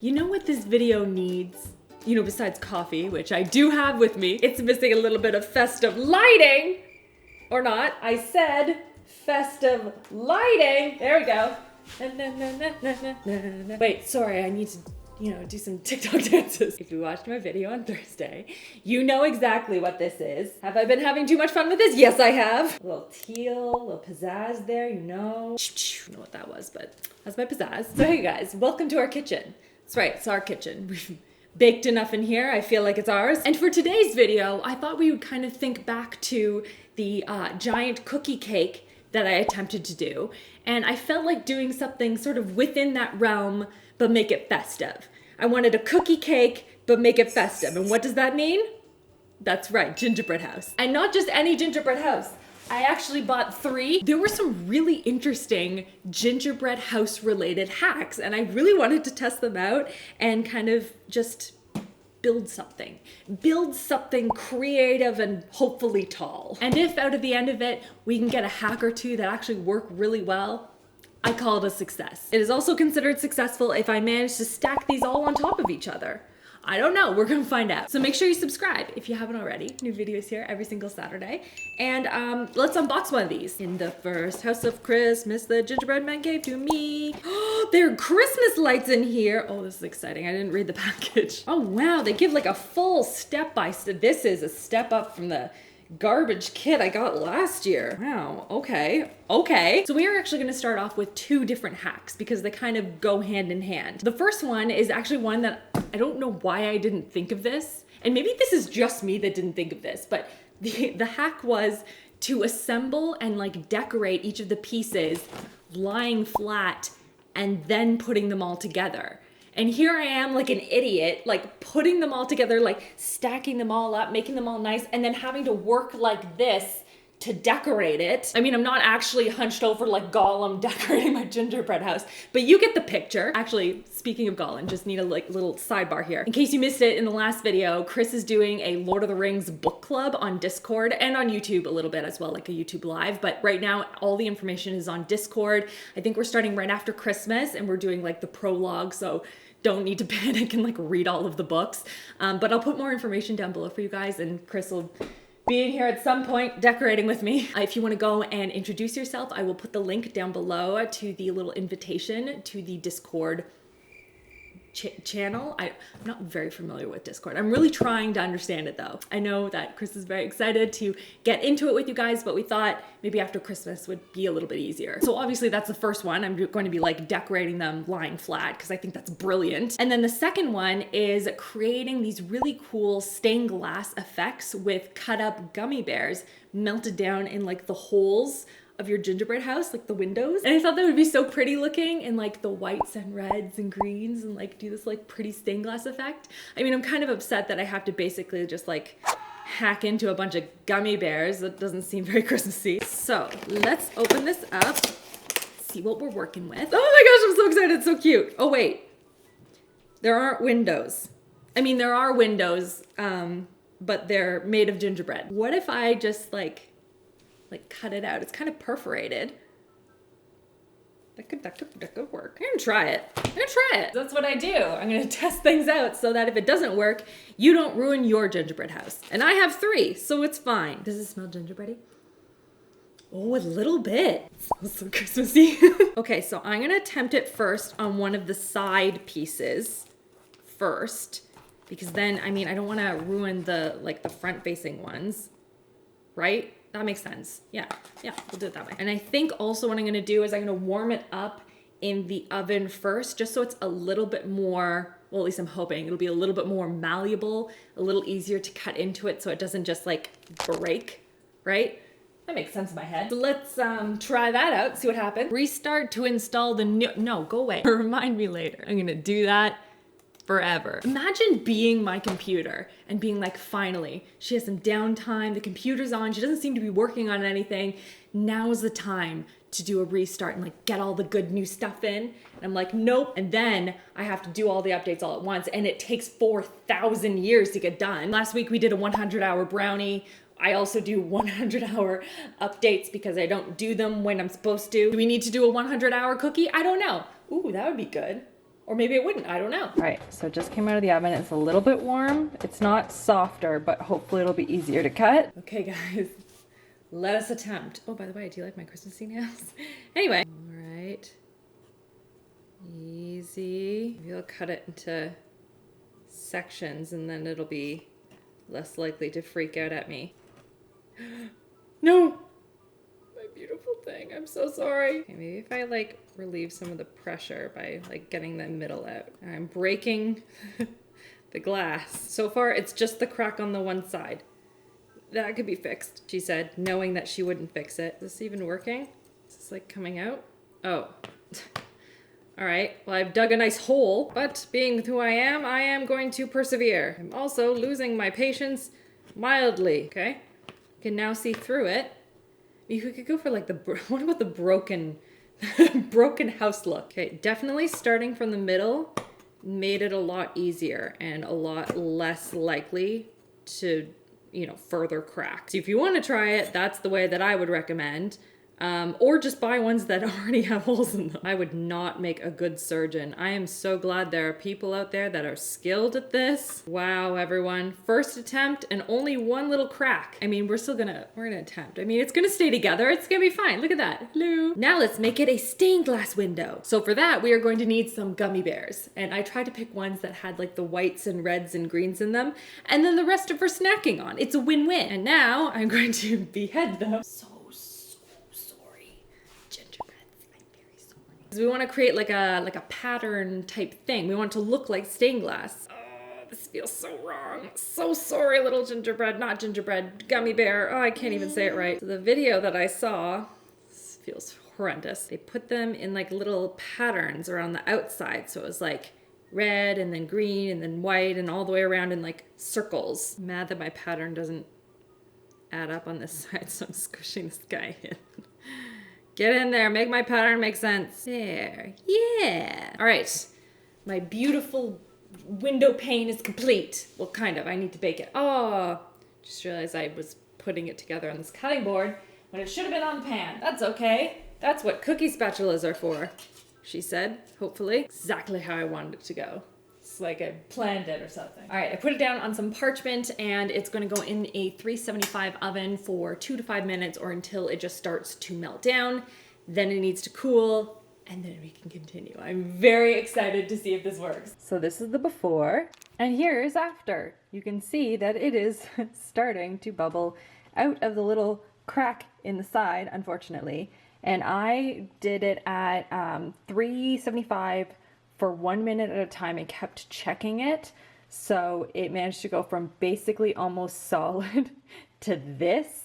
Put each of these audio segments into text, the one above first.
You know what this video needs? You know, besides coffee, which I do have with me, it's missing a little bit of festive lighting. Or not, I said festive lighting. There we go. Wait, sorry, I need to, do some TikTok dances. If you watched my video on Thursday, you know exactly what this is. Have I been having too much fun with this? Yes, I have. A little teal, a little pizzazz there, you know. I don't know what that was, but that's my pizzazz. So hey guys, welcome to our kitchen. That's right, it's our kitchen. We've baked enough in here, I feel like it's ours. And for today's video, I thought we would kind of think back to the giant cookie cake that I attempted to do. And I felt like doing something sort of within that realm, but make it festive. I wanted a cookie cake, but make it festive. And what does that mean? That's right, gingerbread house. And not just any gingerbread house. I actually bought 3. There were some really interesting gingerbread house related hacks, and I really wanted to test them out and kind of just build something creative and hopefully tall. And if out of the end of it, we can get a hack or two that actually work really well, I call it a success. It is also considered successful if I manage to stack these all on top of each other. I don't know, we're gonna find out. So make sure you subscribe if you haven't already. New videos here every single Saturday. And let's unbox one of these. In the first house of Christmas, the gingerbread man gave to me. Oh, there are Christmas lights in here. Oh, this is exciting. I didn't read the package. Oh wow, they give like a full step-by-step. This is a step up from the garbage kit I got last year. Wow, okay. So we are actually gonna start off with 2 different hacks because they kind of go hand in hand. The first one is actually one that I don't know why I didn't think of this, and maybe this is just me that didn't think of this, but the hack was to assemble and like decorate each of the pieces lying flat and then putting them all together. And here I am like an idiot, like putting them all together, like stacking them all up, making them all nice, and then having to work like this to decorate it. I mean, I'm not actually hunched over like Gollum decorating my gingerbread house, but you get the picture. Actually, speaking of Gollum, just need a like little sidebar here. In case you missed it in the last video, Chris is doing a Lord of the Rings book club on Discord and on YouTube a little bit as well, like a YouTube live. But right now, all the information is on Discord. I think we're starting right after Christmas and we're doing like the prologue, so don't need to panic and like read all of the books. But I'll put more information down below for you guys, and Chris will be in here at some point decorating with me. If you want to go and introduce yourself, I will put the link down below to the little invitation to the Discord channel. I'm not very familiar with Discord. I'm really trying to understand it though. I know that Chris is very excited to get into it with you guys, but we thought maybe after Christmas would be a little bit easier. So obviously that's the first one. I'm going to be like decorating them lying flat because I think that's brilliant. And then the second one is creating these really cool stained glass effects with cut up gummy bears melted down in like the holes of your gingerbread house, like the windows. And I thought that would be so pretty looking in like the whites and reds and greens and like do this like pretty stained glass effect. I mean, I'm kind of upset that I have to basically just like hack into a bunch of gummy bears. That doesn't seem very Christmassy. So let's open this up, see what we're working with. Oh my gosh, I'm so excited, it's so cute. Oh wait, there aren't windows. I mean, there are windows, but they're made of gingerbread. What if I just like cut it out? It's kind of perforated. That could work. I'm gonna try it. That's what I do. I'm gonna test things out so that if it doesn't work, you don't ruin your gingerbread house. And I have 3, so it's fine. Does it smell gingerbready? Oh, a little bit. It smells so Christmassy. Okay, so I'm gonna attempt it first on one of the side pieces first, because then, I mean, I don't wanna ruin the front facing ones, right? That makes sense. Yeah, we'll do it that way. And I think also what I'm gonna do is I'm gonna warm it up in the oven first, just so it's a little bit more, well, at least I'm hoping it'll be a little bit more malleable, a little easier to cut into it so it doesn't just like break, right? That makes sense in my head. So let's try that out, see what happens. Restart to install the new, no, go away. Remind me later. I'm gonna do that forever. Imagine being my computer and being like, finally, she has some downtime, the computer's on, she doesn't seem to be working on anything. Now's the time to do a restart and like get all the good new stuff in. And I'm like, nope. And then I have to do all the updates all at once, and it takes 4,000 years to get done. Last week we did a 100-hour brownie. I also do 100-hour updates because I don't do them when I'm supposed to. Do we need to do a 100-hour cookie? I don't know. Ooh, that would be good. or maybe it wouldn't, I don't know. All right, so it just came out of the oven. It's a little bit warm. It's not softer, but hopefully it'll be easier to cut. Okay guys, let us attempt. Oh, by the way, do you like my Christmassy nails? Anyway, all right, easy. Maybe I'll cut it into sections and then it'll be less likely to freak out at me. No! My beautiful thing, I'm so sorry. Okay, maybe if I like relieve some of the pressure by like getting the middle out. I'm breaking the glass. So far, it's just the crack on the one side. That could be fixed, she said, knowing that she wouldn't fix it. Is this even working? Is this like coming out? Oh. All right, well, I've dug a nice hole, but being who I am going to persevere. I'm also losing my patience mildly, okay? I can now see through it. You could go for like what about the broken house look? Okay, definitely starting from the middle made it a lot easier and a lot less likely to, you know, further crack. So if you want to try it, that's the way that I would recommend. Or just buy ones that already have holes in them. I would not make a good surgeon. I am so glad there are people out there that are skilled at this. Wow, everyone. First attempt and only one little crack. I mean, we're gonna attempt. I mean, it's gonna stay together. It's gonna be fine. Look at that. Hello. Now let's make it a stained glass window. So for that, we are going to need some gummy bears. And I tried to pick ones that had like the whites and reds and greens in them. And then the rest are for snacking on. It's a win-win. And now I'm going to behead them. We want to create like a pattern type thing. We want it to look like stained glass. Oh, this feels so wrong. So sorry, little gingerbread, not gingerbread, gummy bear. Oh, I can't even say it right. So the video that I saw, this feels horrendous. They put them in like little patterns around the outside. So it was like red and then green and then white and all the way around in like circles. I'm mad that my pattern doesn't add up on this side, so I'm squishing this guy in. Get in there, make my pattern make sense. There, yeah. All right, my beautiful window pane is complete. Well, kind of, I need to bake it. Oh, just realized I was putting it together on this cutting board when it should have been on the pan. That's okay. That's what cookie spatulas are for, she said, hopefully. Exactly how I wanted it to go. It's like I planned it or something. All right, I put it down on some parchment and it's gonna go in a 375 oven for 2 to 5 minutes or until it just starts to melt down. Then it needs to cool and then we can continue. I'm very excited to see if this works. So this is the before and here is after. You can see that it is starting to bubble out of the little crack in the side, unfortunately. And I did it at 375 for 1 minute at a time and kept checking it. So it managed to go from basically almost solid to this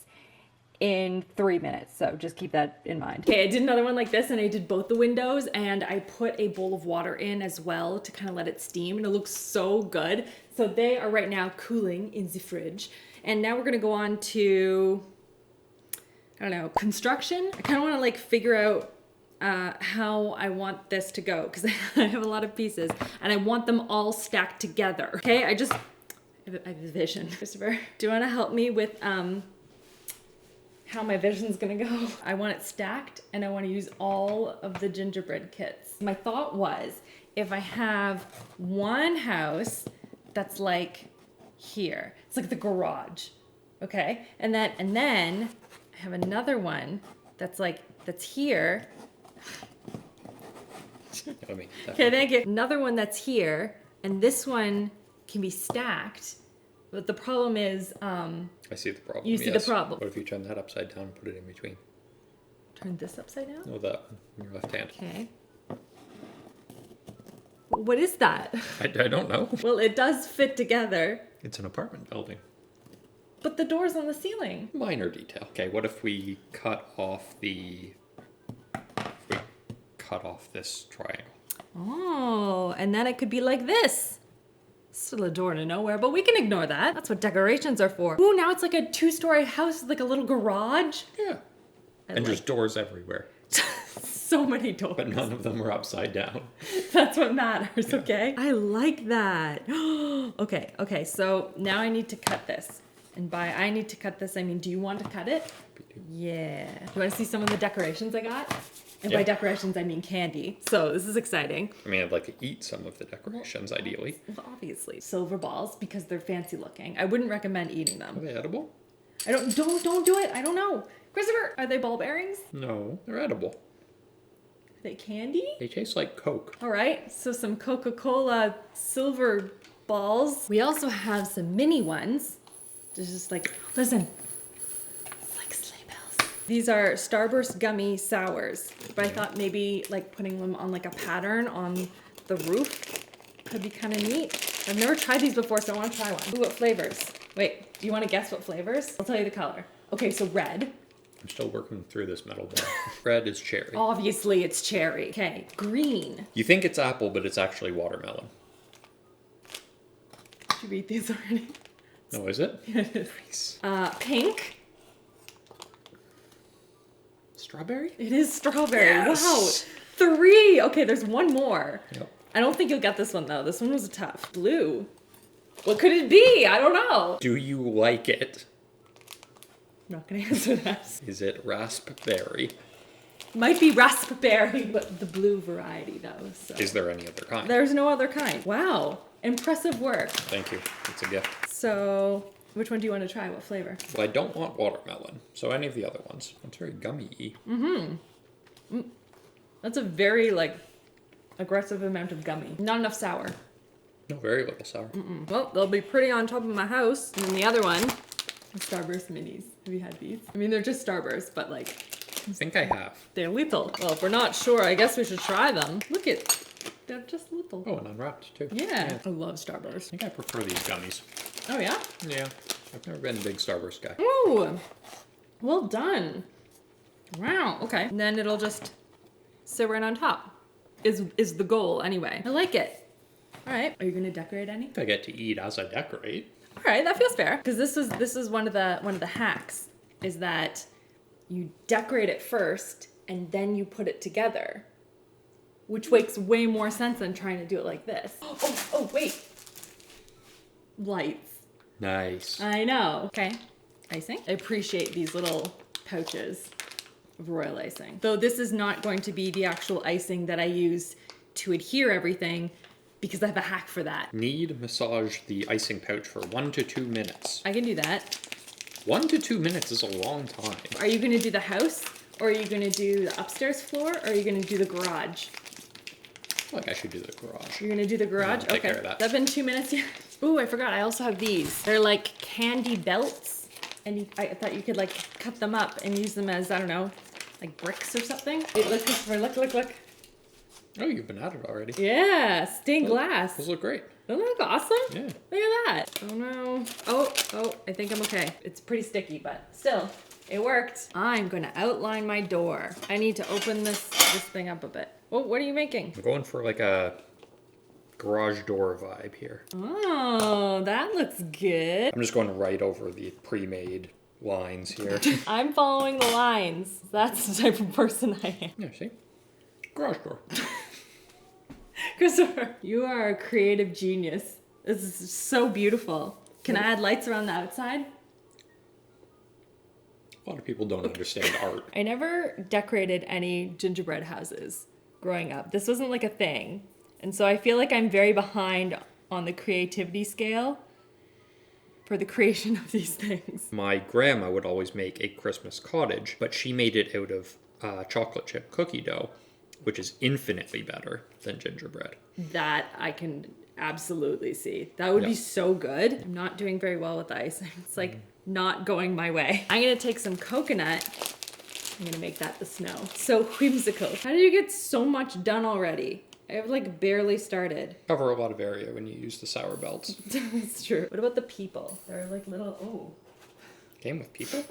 in 3 minutes. So just keep that in mind. Okay, I did another one like this and I did both the windows and I put a bowl of water in as well to kind of let it steam and it looks so good. So they are right now cooling in the fridge. And now we're gonna go on to, I don't know, construction. I kind of want to like figure out how I want this to go because I have a lot of pieces and I want them all stacked together. Okay, I have a vision. Christopher, do you want to help me with how my vision's gonna go? I want it stacked and I want to use all of the gingerbread kits. My thought was if I have one house that's like here, it's like the garage, okay, and then I have another one that's here. Okay, thank you. Another one that's here, and this one can be stacked, but the problem is, I see the problem. You see the problem. What if you turn that upside down and put it in between? Turn this upside down? No, that one, on your left hand. Okay. What is that? I don't know. Well, it does fit together. It's an apartment building. But the door's on the ceiling. Minor detail. Okay, what if we cut off this triangle? Oh, and then it could be like this. Still a door to nowhere, but we can ignore that. That's what decorations are for. Ooh, now it's like a 2-story house with like a little garage. Yeah. And there's doors everywhere. So many doors. But none of them are upside down. That's what matters, yeah. Okay? I like that. Okay, so now I need to cut this. And by I need to cut this, I mean, do you want to cut it? Yeah. You want to see some of the decorations I got? And Yeah. by decorations, I mean candy. So this is exciting. I mean, I'd like to eat some of the decorations, ideally. Well, obviously. Silver balls, because they're fancy looking. I wouldn't recommend eating Are them. they edible? Don't do it. I don't know. Christopher, are they ball bearings? No, they're edible. Are they candy? They taste like Coke. All right, so some Coca-Cola silver balls. We also have some mini ones. There's just like, listen, it's like sleigh bells. These are Starburst gummy sours, but I thought maybe like putting them on like a pattern on the roof could be kind of neat. I've never tried these before, so I want to try one. Ooh, what flavors? Wait, do you want to guess what flavors? I'll tell you the color. Okay, so red. I'm still working through this metal ball. Red is cherry. Obviously, it's cherry. Okay, green. You think it's apple, but it's actually watermelon. Did you read these already? No, is it? It is. Nice. Pink. Strawberry? It is strawberry. Yes. Wow. 3. Okay, there's one more. Yep. I don't think you'll get this one though. This one was tough. Blue. What could it be? I don't know. Do you like it? I'm not gonna answer that. Is it raspberry? Might be raspberry, but the blue variety though. So. Is there any other kind? There's no other kind. Wow. Impressive work. Thank you. It's a gift. So, which one do you want to try? What flavor? Well, I don't want watermelon, so any of the other ones. It's very gummy-y. That's a very like aggressive amount of gummy. Not enough sour. No, very little sour. Well, they'll be pretty on top of my house. And then the other one, Starburst minis. Have you had these? I mean, they're just Starburst, but like, I think I have. they're lethal. Well, if we're not sure, I guess we should try them. Look at, they're just lethal. Oh, and unwrapped too. Yeah. I love Starburst. I think I prefer these gummies. Oh yeah? Yeah. I've never been a big Starburst guy. Ooh, well done. Wow, okay. And then it'll just sit right on top. Is the goal anyway. I like it. All right, are you gonna decorate any? I get to eat as I decorate. All right, that feels fair. Because this is one of the hacks, is that you decorate it first and then you put it together, which makes way more sense than trying to do it like this. Oh wait, lights. Nice. I know. Okay, icing. I appreciate these little pouches of royal icing. Though this is not going to be the actual icing that I use to adhere everything, because I have a hack for that. Knead, massage the icing pouch for 1 to 2 minutes. I can do that. 1 to 2 minutes is a long time. Are you gonna do the house, or are you gonna do the upstairs floor, or are you gonna do the garage? I feel like I should do the garage. You're gonna do the garage? Yeah, I'll take care of that. That's been 2 minutes yet. Ooh, I forgot, I also have these. They're like candy belts, and I thought you could like cut them up and use them as, I don't know, like bricks or something. Wait, look, Christopher, look. Oh, you've been at it already. Yeah, stained glass. Those look great. Doesn't that look awesome? Yeah. Look at that. Oh no. Oh, I think I'm okay. It's pretty sticky, but still, it worked. I'm gonna outline my door. I need to open this thing up a bit. Oh, what are you making? I'm going for like a garage door vibe here. Oh, that looks good. I'm just going right over the pre-made lines here. I'm following the lines. That's the type of person I am. Yeah, see? Garage door. Christopher, you are a creative genius. This is so beautiful. Can I add lights around the outside? A lot of people don't understand art. I never decorated any gingerbread houses growing up. This wasn't like a thing. And so I feel like I'm very behind on the creativity scale for the creation of these things. My grandma would always make a Christmas cottage, but she made it out of chocolate chip cookie dough, which is infinitely better than gingerbread. That I can absolutely see. That would be so good. I'm not doing very well with the icing. It's like not going my way. I'm gonna take some coconut. I'm gonna make that the snow. So whimsical. How did you get so much done already? I have like barely started. Cover a lot of area when you use the sour belts. That's true. What about the people? They're like little, Game with people?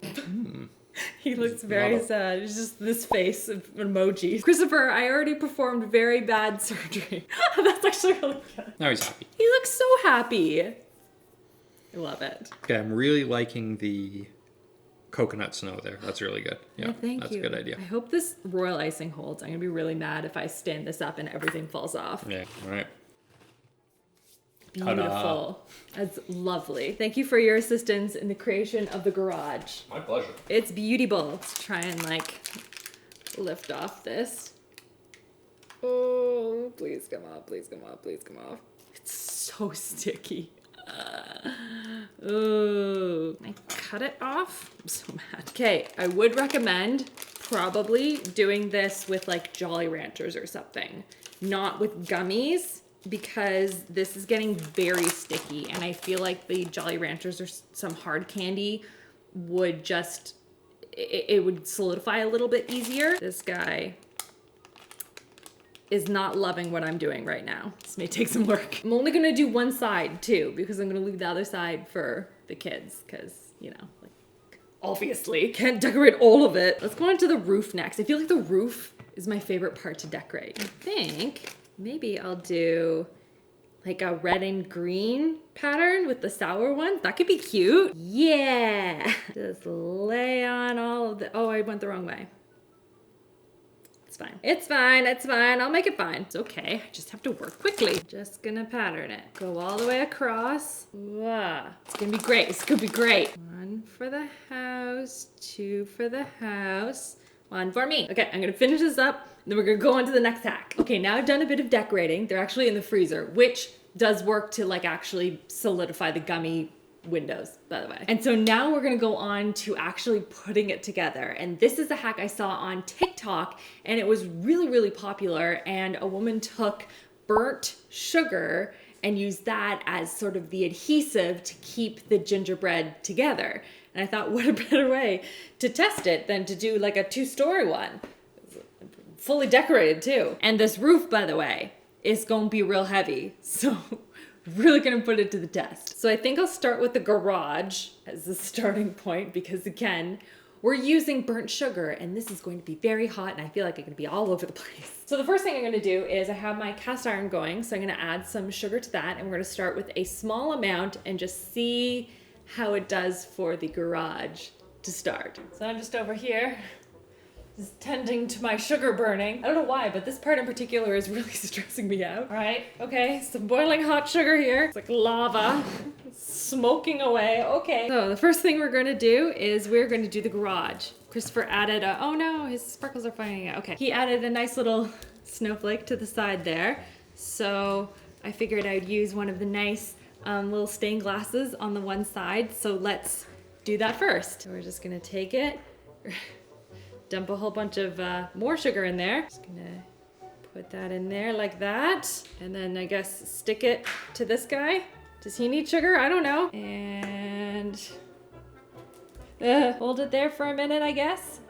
He looks very Not a- sad. It's just this face of emoji. Christopher, I already performed very bad surgery. That's actually really good. Now he's happy. He looks so happy. I love it. Okay, I'm really liking the coconut snow there. That's really good. Yeah, Thank that's you. a good idea. I hope this royal icing holds. I'm gonna be really mad if I stand this up and everything falls off. Yeah, all right. Beautiful. That's lovely. Thank you for your assistance in the creation of the garage. My pleasure. It's beautiful. Let's try and like lift off this. Oh, please come off, please come off, please come off. It's so sticky. Oh, can I cut it off? I'm so mad. Okay, I would recommend probably doing this with like Jolly Ranchers or something, not with gummies, because this is getting very sticky, and I feel like the Jolly Ranchers or some hard candy would just, it would solidify a little bit easier. This guy is not loving what I'm doing right now. This may take some work. I'm only gonna do one side too, because I'm gonna leave the other side for the kids, because, you know, like, obviously can't decorate all of it. Let's go on to the roof next. I feel like the roof is my favorite part to decorate. I think maybe I'll do like a red and green pattern with the sour ones. That could be cute. Yeah. Just lay on all of the, oh, I went the wrong way. It's fine. It's fine. It's fine. I'll make it fine. It's okay. I just have to work quickly. Just gonna pattern it. Go all the way across. Wow. It's gonna be great. It's gonna be great. One for the house, two for the house, one for me. Okay, I'm gonna finish this up, and then we're gonna go on to the next hack. Okay, now I've done a bit of decorating. They're actually in the freezer, which does work to like actually solidify the gummy windows, by the way. And so now we're gonna go on to actually putting it together. And this is a hack I saw on TikTok, and it was really, really popular. And a woman took burnt sugar and used that as sort of the adhesive to keep the gingerbread together. And I thought, what a better way to test it than to do like a 2-story one. Fully decorated too. And this roof, by the way, is gonna be real heavy. So really gonna put it to the test. So I think I'll start with the garage as the starting point, because again, we're using burnt sugar and this is going to be very hot, and I feel like it's gonna be all over the place. So the first thing I'm gonna do is I have my cast iron going, so I'm gonna add some sugar to that, and we're gonna start with a small amount and just see how it does for the garage to start. So I'm just over here, just tending to my sugar burning. I don't know why, but this part in particular is really stressing me out. All right, okay, some boiling hot sugar here. It's like lava, smoking away, okay. So the first thing we're gonna do is we're gonna do the garage. Christopher added a, oh no, his sparkles are finding it. Okay, he added a nice little snowflake to the side there. So I figured I'd use one of the nice little stained glasses on the one side. So let's do that first. So we're just gonna take it, dump a whole bunch of more sugar in there. Just gonna put that in there like that. And then I guess stick it to this guy. Does he need sugar? I don't know. And hold it there for a minute, I guess.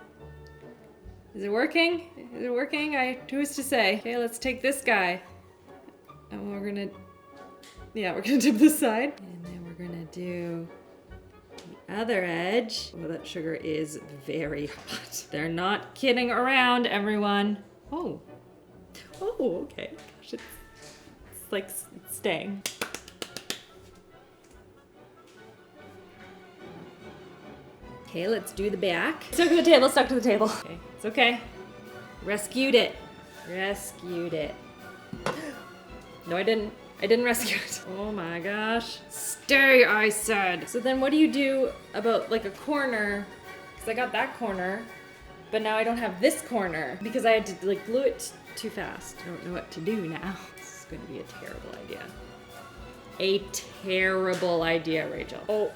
Is it working? Is it working? Who's to say? Okay, let's take this guy. And we're gonna dip this side. And then we're gonna do the other edge. Oh, that sugar is very hot. They're not kidding around, everyone. Oh, okay. Gosh, it's like staying. Okay, let's do the back. Stuck to the table, stuck to the table. Okay, it's okay. Rescued it. Rescued it. No, I didn't rescue it. Oh my gosh. Stay, I said. So then what do you do about like a corner? Because I got that corner, but now I don't have this corner because I had to like glue it too fast. I don't know what to do now. This is going to be a terrible idea. A terrible idea, Rachel.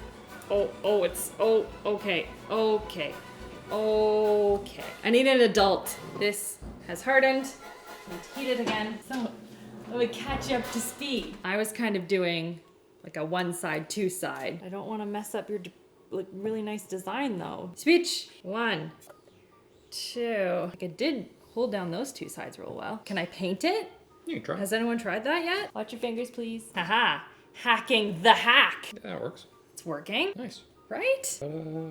Okay. I need an adult. This has hardened. I need to heat it again. So let me catch you up to speed. I was kind of doing like a 1 side, 2 side. I don't want to mess up your like really nice design though. Speech. 1, 2. Like I did hold down those 2 sides real well. Can I paint it? You can try. Has anyone tried that yet? Watch your fingers, please. Haha. Hacking the hack. Yeah, that works. It's working. Nice. Right?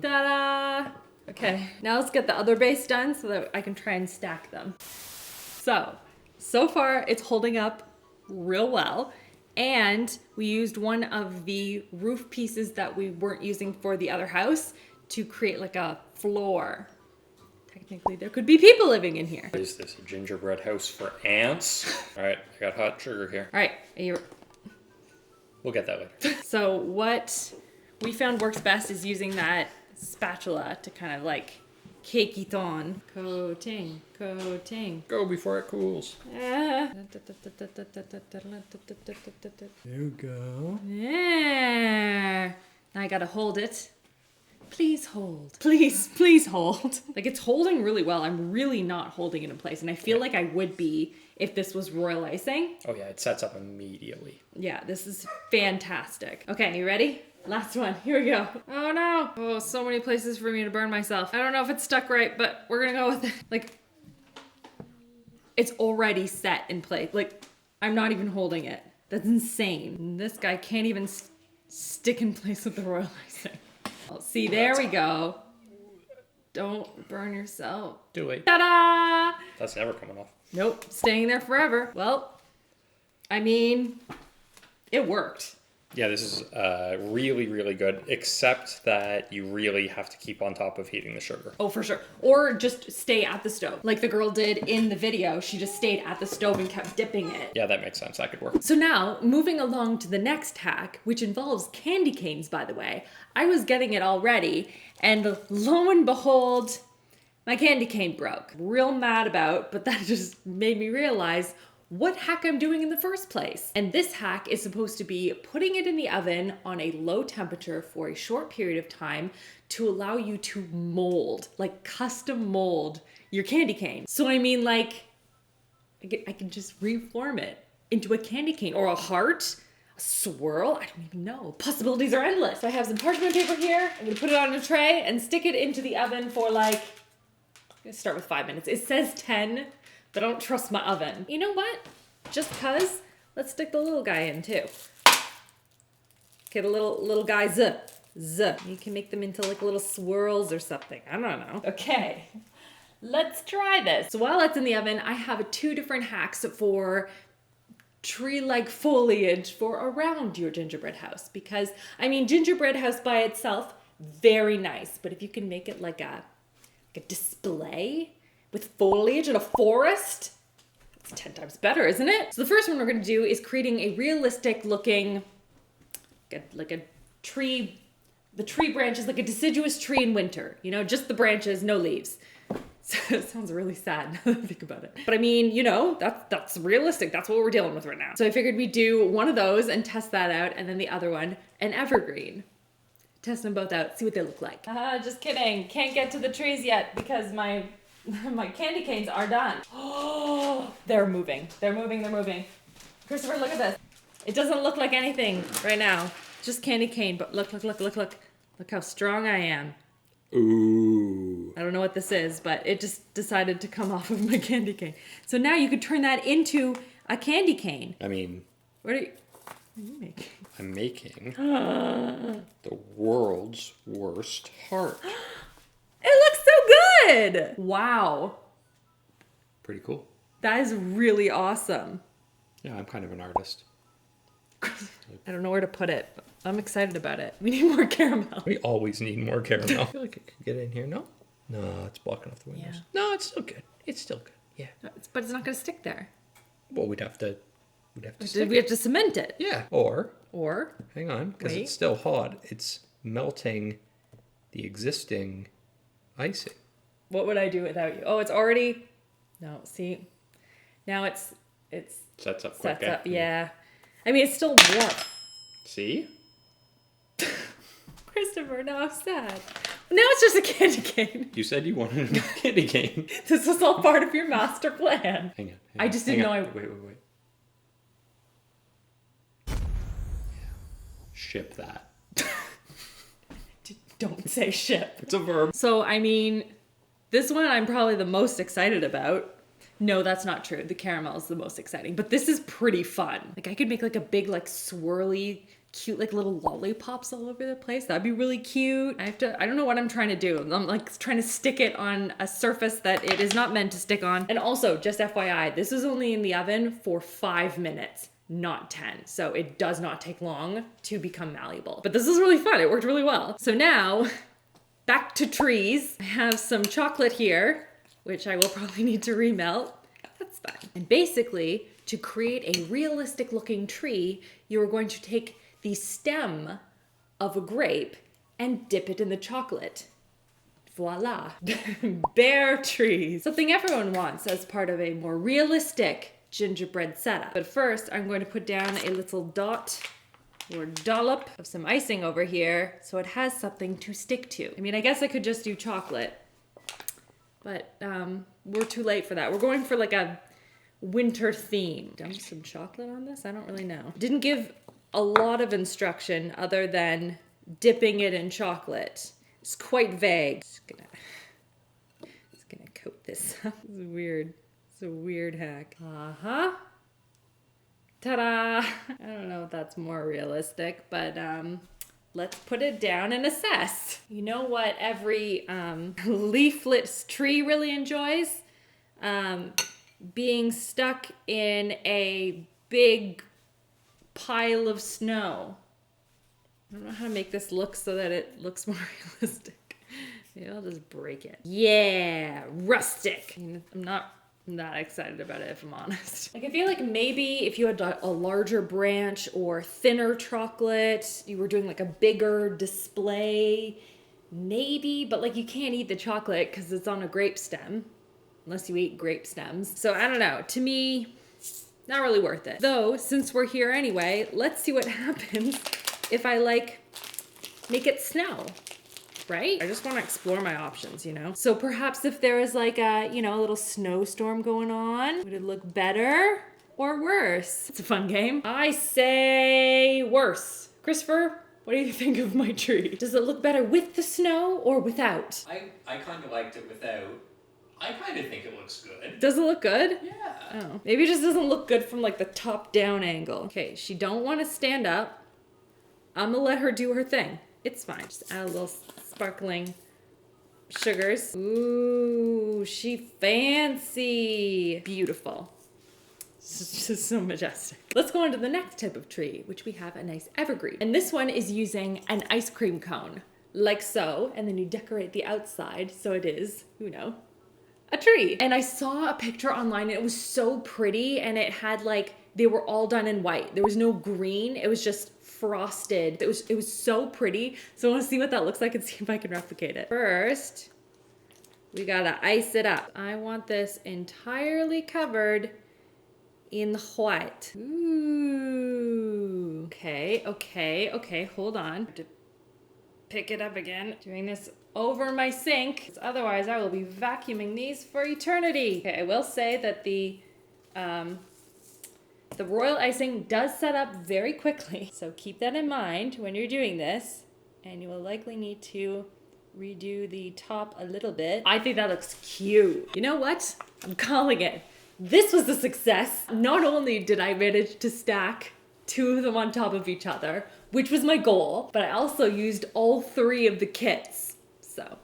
Ta-da! Okay, now let's get the other base done so that I can try and stack them. So far it's holding up real well. And we used one of the roof pieces that we weren't using for the other house to create like a floor. Technically, there could be people living in here. Is this a gingerbread house for ants? All right, I got hot sugar here. All right, We'll get that later. So what we found works best is using that spatula to kind of like cake it on. Coating, coating. Go before it cools. Ah. There you go. Yeah. Now I gotta hold it. Please hold. Please hold. Like, it's holding really well. I'm really not holding it in place. And I feel like I would be if this was royal icing. Oh yeah, it sets up immediately. Yeah, this is fantastic. Okay, you ready? Last one. Here we go. Oh no. Oh, so many places for me to burn myself. I don't know if it's stuck right, but we're gonna go with it. Like, it's already set in place. Like, I'm not even holding it. That's insane. This guy can't even stick in place with the royal icing. Oh, see, there we go. Don't burn yourself. Too late. Ta-da! That's never coming off. Nope, staying there forever. Well, I mean, it worked. Yeah, this is really, really good, except that you really have to keep on top of heating the sugar. Oh, for sure. Or just stay at the stove. Like the girl did in the video. She just stayed at the stove and kept dipping it. Yeah, that makes sense. That could work. So now, moving along to the next hack, which involves candy canes, by the way. I was getting it all ready, and lo and behold, my candy cane broke. Real mad about, but that just made me realize what hack I'm doing in the first place. And this hack is supposed to be putting it in the oven on a low temperature for a short period of time to allow you to mold, like custom mold your candy cane. So I mean, like, I can just reform it into a candy cane or a heart, a swirl, I don't even know. Possibilities are endless. So I have some parchment paper here. I'm gonna put it on a tray and stick it into the oven for like, I'm gonna start with 5 minutes. It says 10, but I don't trust my oven. You know what? Just cause, let's stick the little guy in too. Okay, the little guy, z. You can make them into like little swirls or something. I don't know. Okay, let's try this. So while it's in the oven, I have 2 different hacks for tree-like foliage for around your gingerbread house. Because, I mean, gingerbread house by itself, very nice. But if you can make it like a display with foliage in a forest, it's 10 times better, isn't it? So the first one we're gonna do is creating a realistic looking, like a tree, the tree branches, like a deciduous tree in winter, you know, just the branches, no leaves. So it sounds really sad now that I think about it. But I mean, you know, that's realistic. That's what we're dealing with right now. So I figured we'd do one of those and test that out, and then the other one, an evergreen. Test them both out, see what they look like. Just kidding. Can't get to the trees yet because my candy canes are done. Oh, they're moving. They're moving. Christopher, look at this. It doesn't look like anything right now. Just candy cane, but look. Look how strong I am. Ooh. I don't know what this is, but it just decided to come off of my candy cane. So now you could turn that into a candy cane. I mean, What are you making? I'm making the world's worst heart. It looks so good! Wow. Pretty cool. That is really awesome. Yeah, I'm kind of an artist. I don't know where to put it, but I'm excited about it. We need more caramel. We always need more caramel. I feel like it could get in here. No, it's blocking off the windows. Yeah. No, it's still good. It's still good. Yeah. But it's not going to stick there. Well, we'd have to We stick have to cement it. Yeah. Or Hang on, because Wait. it's still hot. It's melting the existing icing. What would I do without you? Oh, it's already... No, see? Now it's Sets up sets quick. up, yeah. I mean, it's still warm. See? Christopher, now I'm sad. Now it's just a candy cane. You said you wanted a candy cane. This was all part of your master plan. Hang on. I just didn't know I... Wait. Ship that. Don't say ship. It's a verb. So, I mean, this one I'm probably the most excited about. No, that's not true. The caramel is the most exciting. But this is pretty fun. Like, I could make like a big, like, swirly, cute, like, little lollipops all over the place. That'd be really cute. I don't know what I'm trying to do. I'm, like, trying to stick it on a surface that it is not meant to stick on. And also, just FYI, this is only in the oven for 5 minutes. Not 10. So it does not take long to become malleable. But this is really fun. It worked really well. So now, back to trees. I have some chocolate here, which I will probably need to remelt. That's fine. And basically, to create a realistic looking tree, you're going to take the stem of a grape and dip it in the chocolate. Voila. Bare trees. Something everyone wants as part of a more realistic gingerbread setup. But first, I'm going to put down a little dot or dollop of some icing over here so it has something to stick to. I mean, I guess I could just do chocolate, but we're too late for that. We're going for like a winter theme. Dump some chocolate on this? I don't really know. Didn't give a lot of instruction other than dipping it in chocolate. It's quite vague. Just gonna coat this up. This is weird. It's a weird hack. Uh-huh. Ta-da! I don't know if that's more realistic, but let's put it down and assess. You know what every leafless tree really enjoys? Being stuck in a big pile of snow. I don't know how to make this look so that it looks more realistic. Maybe I'll just break it. Yeah, rustic. I mean, I'm not that excited about it, if I'm honest. Like, I feel like maybe if you had a larger branch or thinner chocolate, you were doing like a bigger display, maybe, but like you can't eat the chocolate because it's on a grape stem, unless you eat grape stems. So I don't know, to me, not really worth it. Though, since we're here anyway, let's see what happens if I like make it snow, right? I just want to explore my options, you know? So perhaps if there is like a, you know, a little snowstorm going on, would it look better or worse? It's a fun game. I say worse. Christopher, what do you think of my tree? Does it look better with the snow or without? I kind of liked it without. I kind of think it looks good. Does it look good? Yeah. Oh, maybe it just doesn't look good from like the top down angle. Okay, she don't want to stand up. I'm gonna let her do her thing. It's fine. Just add a little sparkling sugars. Ooh, she fancy. Beautiful. It's just so majestic. Let's go on to the next type of tree, which we have a nice evergreen. And this one is using an ice cream cone, like so. And then you decorate the outside so it is, you know, a tree. And I saw a picture online and it was so pretty, and it had like, they were all done in white. There was no green. It was just frosted. It was so pretty. So I want to see what that looks like and see if I can replicate it. First, we gotta ice it up. I want this entirely covered in white. Ooh. Okay, hold on. I have to pick it up again. Doing this over my sink. Otherwise, I will be vacuuming these for eternity. Okay, I will say that the royal icing does set up very quickly, so keep that in mind when you're doing this, and you will likely need to redo the top a little bit. I think that looks cute. You know what? I'm calling it. This was a success. Not only did I manage to stack two of them on top of each other, which was my goal, but I also used all three of the kits. So,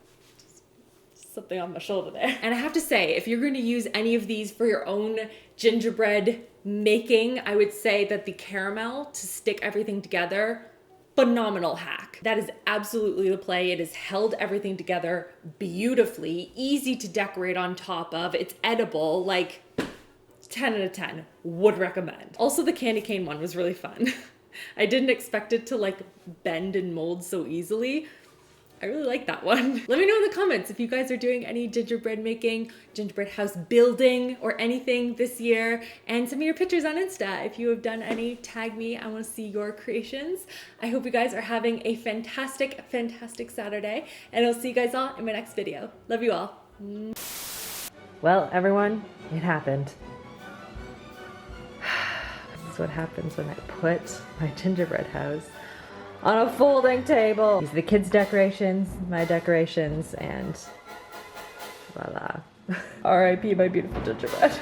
something on my shoulder there. And I have to say, if you're going to use any of these for your own gingerbread making, I would say that the caramel to stick everything together, phenomenal hack. That is absolutely the play. It has held everything together beautifully, easy to decorate on top of. It's edible, like 10 out of 10, would recommend. Also, the candy cane one was really fun. I didn't expect it to like bend and mold so easily. I really like that one. Let me know in the comments if you guys are doing any gingerbread making, gingerbread house building, or anything this year. And send me your pictures on Insta. If you have done any, tag me. I want to see your creations. I hope you guys are having a fantastic, fantastic Saturday. And I'll see you guys all in my next video. Love you all. Well, everyone, it happened. This is what happens when I put my gingerbread house on a folding table. These are the kids' decorations, my decorations, and voila. R.I.P. my beautiful gingerbread.